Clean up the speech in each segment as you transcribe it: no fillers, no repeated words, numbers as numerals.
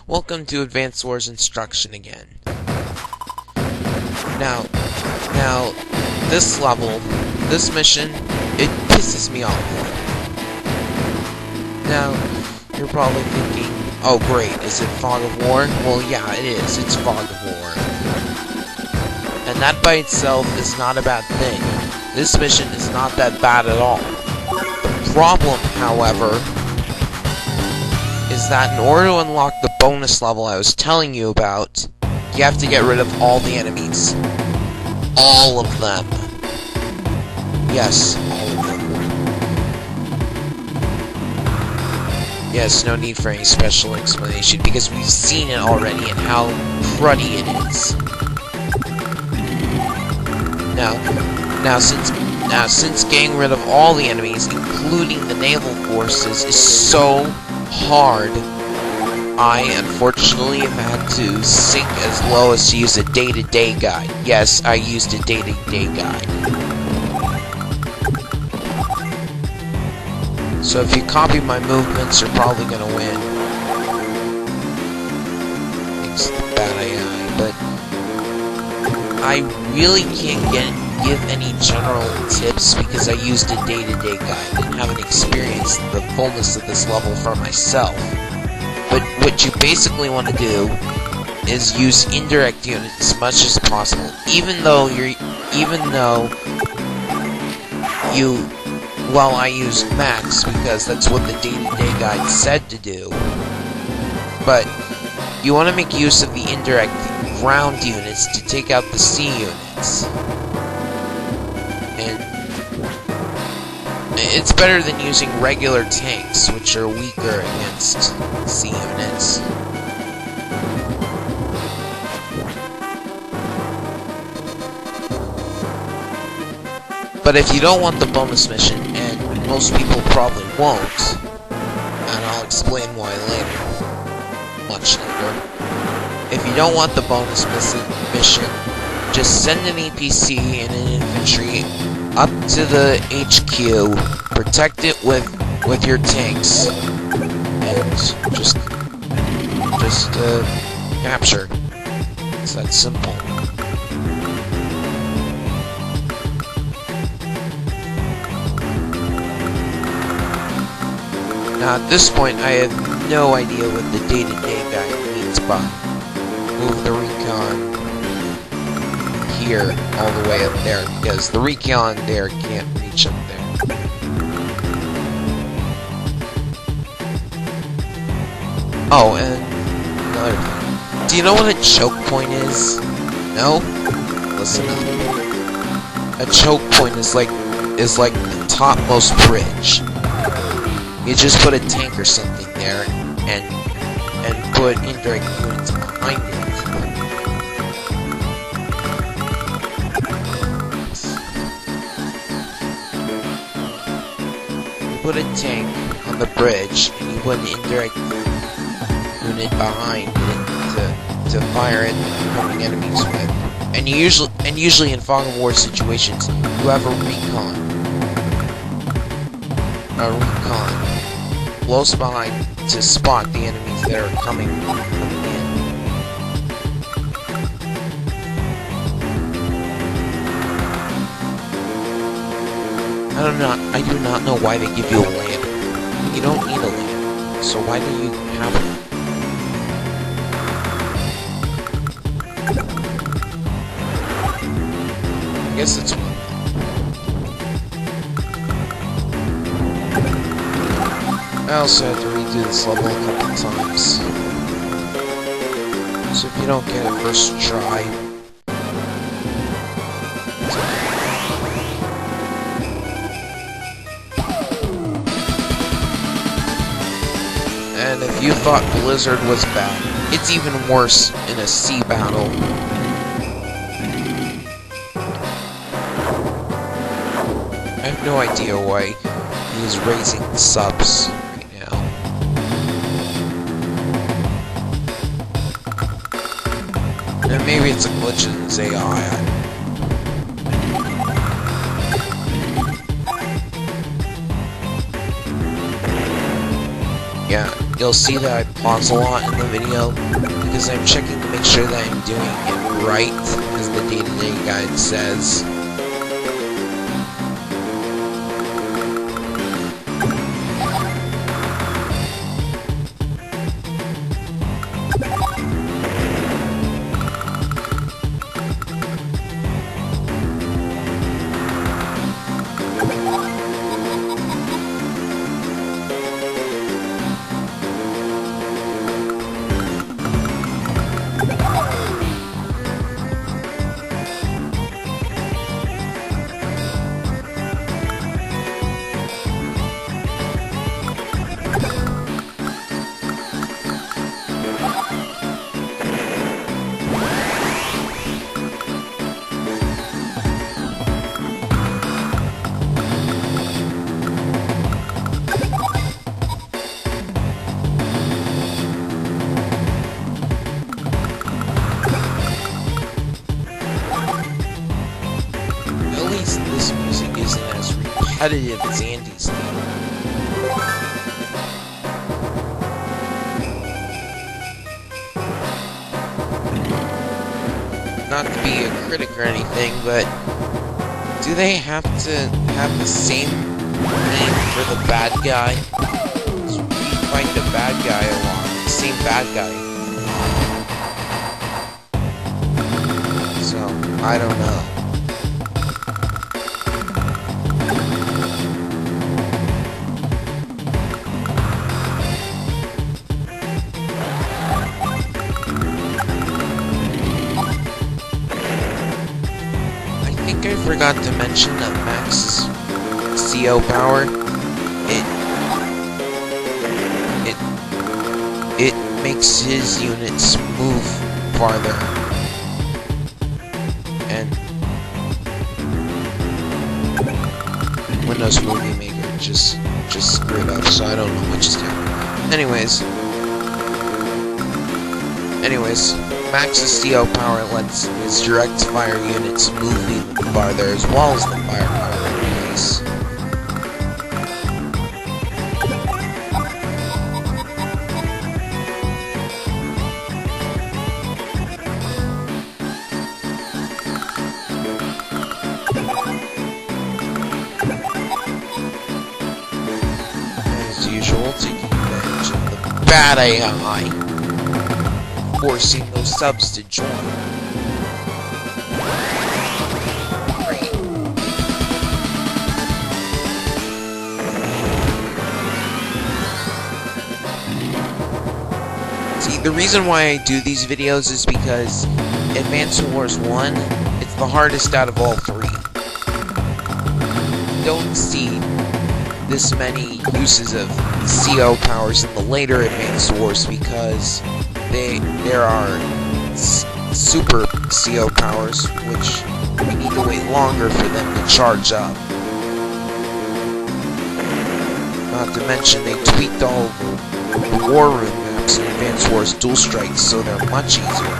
Welcome to Advanced Wars Instruction again. Now, this level, this mission, it pisses me off. Now, you're probably thinking, oh great, is it Fog of War? Well, yeah, it is. It's Fog of War. And that by itself is not a bad thing. This mission is not that bad at all. The problem, however, is that in order to unlock the bonus level I was telling you about, you have to get rid of all the enemies. All of them. Yes, all of them. Yes, no need for any special explanation, because we've seen it already and how cruddy it is. Now, since getting rid of all the enemies, including the naval forces, is so hard, I unfortunately have had to sink as low as to use a day-to-day guide. Yes, I used a day-to-day guide. So if you copy my movements, you're probably gonna win. It's bad AI, but I really can't give any general tips because I used a day-to-day guide and haven't experienced the fullness of this level for myself. But what you basically want to do is use indirect units as much as possible, even though well, I used max because that's what the day-to-day guide said to do. But you want to make use of the indirect ground units to take out the sea units. And it's better than using regular tanks, which are weaker against sea units. But if you don't want the bonus mission, and most people probably won't, and I'll explain why later, much later. If you don't want the bonus mission, just send an APC and an infantry up to the HQ, protect it with your tanks, and just capture. It's that simple. Now at this point, I have no idea what the day-to-day guide means by move the recon here all the way up there, because the recon there can't reach up there. Oh, and another thing. Do you know what a choke point is? No? Listen up. A choke point is like the topmost bridge. You just put a tank or something there and put indirect units behind it. Put a tank on the bridge, and you put an indirect unit behind it to fire at incoming enemies with. And usually in Fog of War situations, you have a recon close behind to spot the enemies that are coming in. I do not know why they give you a lander. You don't need a lander, so why do you have one? I guess it's one. I also had to redo this level a couple times. So if you don't get it first try, and if you thought Blizzard was bad, it's even worse in a sea battle. I have no idea why he is raising the subs right now. And maybe it's a glitch in his AI. Yeah. you'll see that I pause a lot in the video because I'm checking to make sure that I'm doing it right, as the day-to-day guide says. This music isn't as repetitive as Andy's theme. Not to be a critic or anything, but do they have to have the same name for the bad guy? We fight the bad guy a lot, the same bad guy. So, I don't know. I forgot to mention that Max's CO power, it makes his units move farther, and Windows Movie Maker just screwed up, so I don't know what just happened. Anyways, Max's CO power lets his direct fire units move even farther, as well as the firepower increase. As usual, taking advantage of the bad AI. Forcing those subs to join. Great. See, the reason why I do these videos is because Advance Wars 1, it's the hardest out of all three. Don't see this many uses of CO powers in the later Advance Wars because there are super CO powers, which we need to wait longer for them to charge up. Not to mention they tweaked all the War Room maps in Advance Wars Dual Strike, so they're much easier.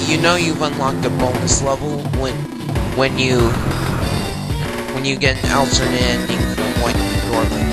You know you've unlocked a bonus level when you get an alternate ending from what you normally